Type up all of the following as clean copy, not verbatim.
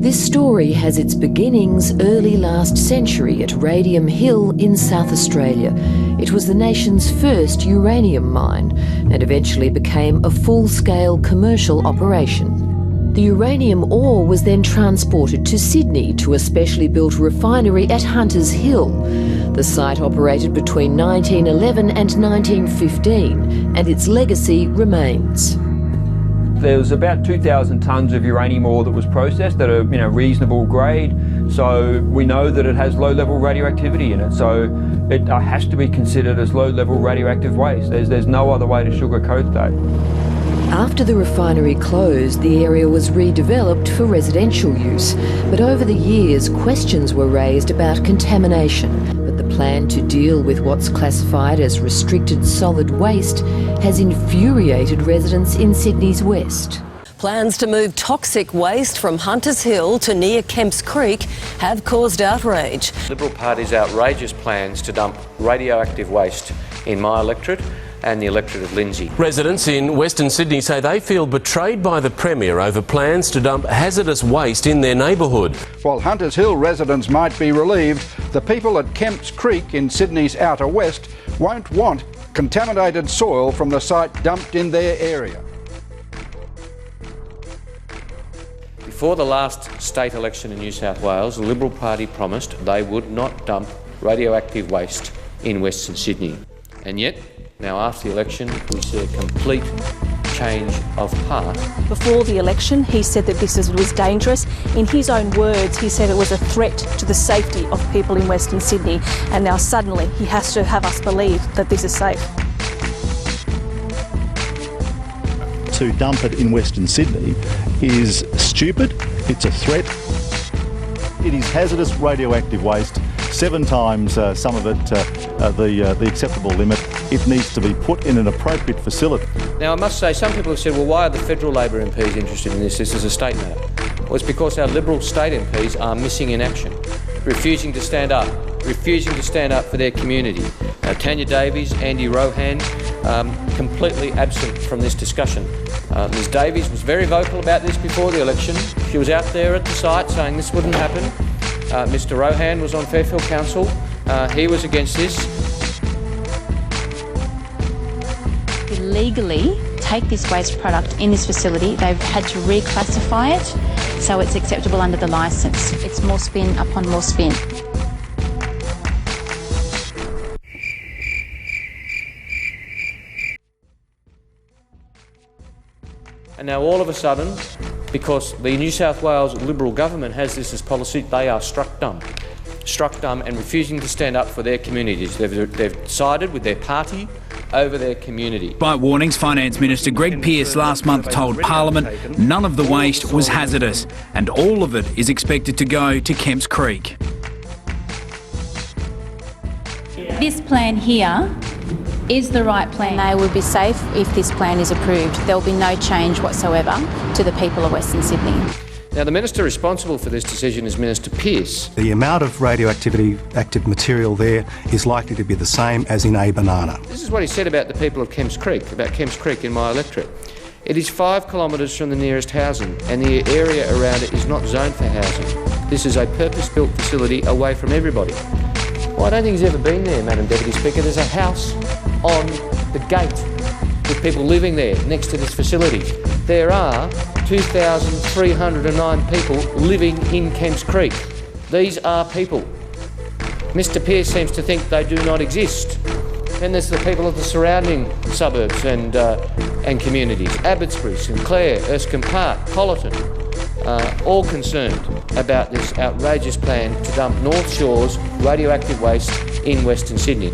This story has its beginnings early last century at Radium Hill in South Australia. It was the nation's first uranium mine and eventually became a full-scale commercial operation. The uranium ore was then transported to Sydney to a specially built refinery at Hunters Hill. The site operated between 1911 and 1915, and its legacy remains. There was about 2,000 tonnes of uranium ore that was processed at a reasonable grade, so we know that it has low-level radioactivity in it, so it has to be considered as low-level radioactive waste. There's no other way to sugarcoat that. After the refinery closed, the area was redeveloped for residential use, but over the years questions were raised about contamination. But the plan to deal with what's classified as restricted solid waste has infuriated residents in Sydney's west. Plans to move toxic waste from Hunters Hill to near Kemps Creek have caused outrage. Liberal Party's outrageous plans to dump radioactive waste in my electorate and the electorate of Lindsay. Residents in Western Sydney say they feel betrayed by the Premier over plans to dump hazardous waste in their neighbourhood. While Hunters Hill residents might be relieved, the people at Kemps Creek in Sydney's outer west won't want contaminated soil from the site dumped in their area. Before the last state election in New South Wales, the Liberal Party promised they would not dump radioactive waste in Western Sydney. And yet, now after the election, we see a complete change of heart. Before the election, he said that this was dangerous. In his own words, he said it was a threat to the safety of people in Western Sydney. And now suddenly he has to have us believe that this is safe. To dump it in Western Sydney is stupid, it's a threat. It is hazardous radioactive waste, 7 times some of it the acceptable limit. It needs to be put in an appropriate facility. Now I must say, some people have said, well, why are the federal Labor MPs interested in this? This is a state matter. Well, it's because our Liberal state MPs are missing in action, refusing to stand up for their community. Tanya Davies, Andy Rohan, completely absent from this discussion. Ms Davies was very vocal about this before the election. She was out there at the site saying this wouldn't happen. Mr Rohan was on Fairfield Council. He was against this. Legally take this waste product in this facility, they've had to reclassify it so it's acceptable under the licence. It's more spin upon more spin. And now all of a sudden, because the New South Wales Liberal government has this as policy, they are struck dumb and refusing to stand up for their communities. They've sided with their party over their community. Despite warnings, Finance Minister Greg Pearce last month told Parliament none of the waste was hazardous and all of it is expected to go to Kemps Creek. This plan here is the right plan. They will be safe if this plan is approved. There will be no change whatsoever to the people of Western Sydney. Now, the minister responsible for this decision is Minister Pearce. The amount of radioactive material there is likely to be the same as in a banana. This is what he said about the people of Kemps Creek, in my electorate. It is 5 kilometres from the nearest housing and the area around it is not zoned for housing. This is a purpose-built facility away from everybody. Well, I don't think he's ever been there, Madam Deputy Speaker. There's a house on the gate with people living there next to this facility. There are 2,309 people living in Kemps Creek. These are people. Mr Pearce seems to think they do not exist. Then there's the people of the surrounding suburbs and communities, Abbotsbury, St Clair, Erskine Park, Colleton, all concerned about this outrageous plan to dump North Shore's radioactive waste in Western Sydney.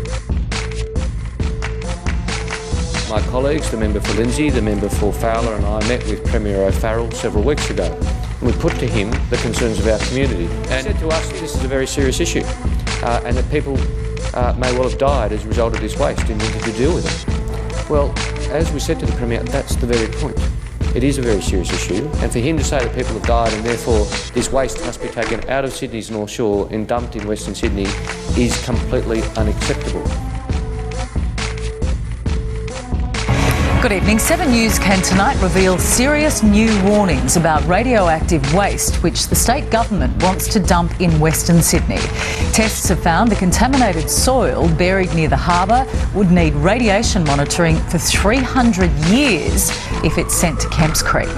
My colleagues, the member for Lindsay, the member for Fowler and I met with Premier O'Farrell several weeks ago. We put to him the concerns of our community and said to us this is a very serious issue and that people may well have died as a result of this waste and needed to deal with it. Well, as we said to the Premier, that's the very point. It is a very serious issue, and for him to say that people have died and therefore this waste must be taken out of Sydney's North Shore and dumped in Western Sydney is completely unacceptable. Good evening. 7 News can tonight reveal serious new warnings about radioactive waste which the state government wants to dump in Western Sydney. Tests have found the contaminated soil buried near the harbour would need radiation monitoring for 300 years if it's sent to Kemps Creek.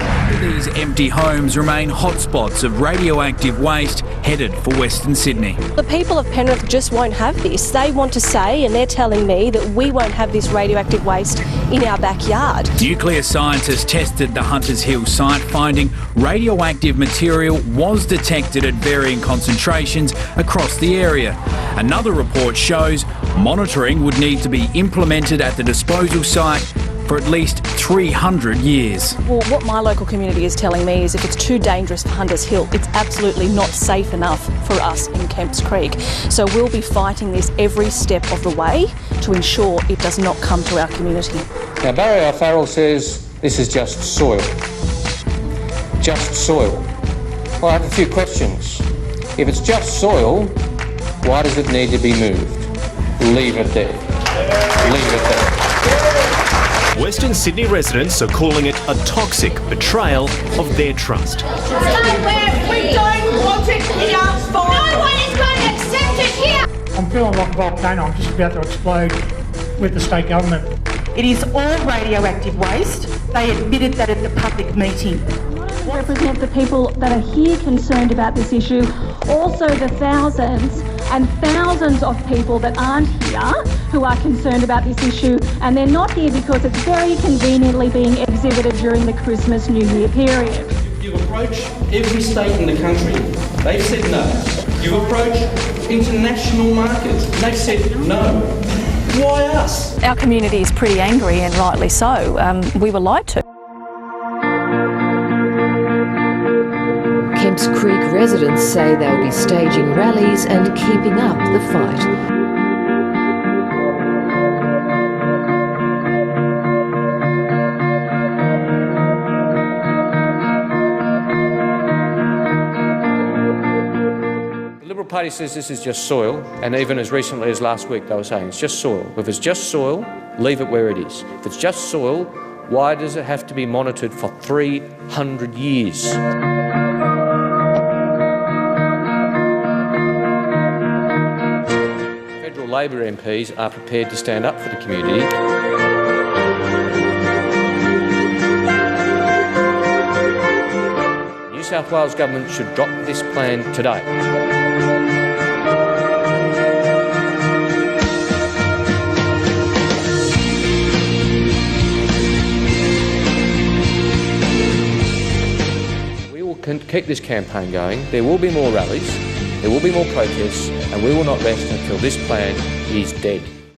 These empty homes remain hotspots of radioactive waste headed for Western Sydney. The people of Penrith just won't have this. They want to say, and they're telling me, that we won't have this radioactive waste in our backyard. Nuclear scientists tested the Hunters Hill site, finding radioactive material was detected at varying concentrations across the area. Another report shows monitoring would need to be implemented at the disposal site for at least 300 years. Well, what my local community is telling me is if it's too dangerous for Hunters Hill, it's absolutely not safe enough for us in Kemps Creek. So we'll be fighting this every step of the way to ensure it does not come to our community. Now, Barry O'Farrell says this is just soil. Just soil. Well, I have a few questions. If it's just soil, why does it need to be moved? Leave it there. Leave it there. Western Sydney residents are calling it a toxic betrayal of their trust. We don't want it in our farm. No one is going to accept it here. I'm feeling like a volcano. I'm just about to explode with the state government. It is all radioactive waste. They admitted that at the public meeting. I represent the people that are here concerned about this issue, also the thousands and thousands of people that aren't here who are concerned about this issue, and they're not here because it's very conveniently being exhibited during the Christmas New Year period. You approach every state in the country, they've said no. You approach international markets, they've said no. Why us? Our community is pretty angry, and rightly so. We were lied to. Kemps Creek residents say they'll be staging rallies and keeping up the fight. The Liberal Party says this is just soil, and even as recently as last week they were saying it's just soil. If it's just soil, leave it where it is. If it's just soil, why does it have to be monitored for 300 years? Federal Labor MPs are prepared to stand up for the community. New South Wales Government should drop this plan today. We will keep this campaign going. There will be more rallies, there will be more protests, and we will not rest until this plan is dead.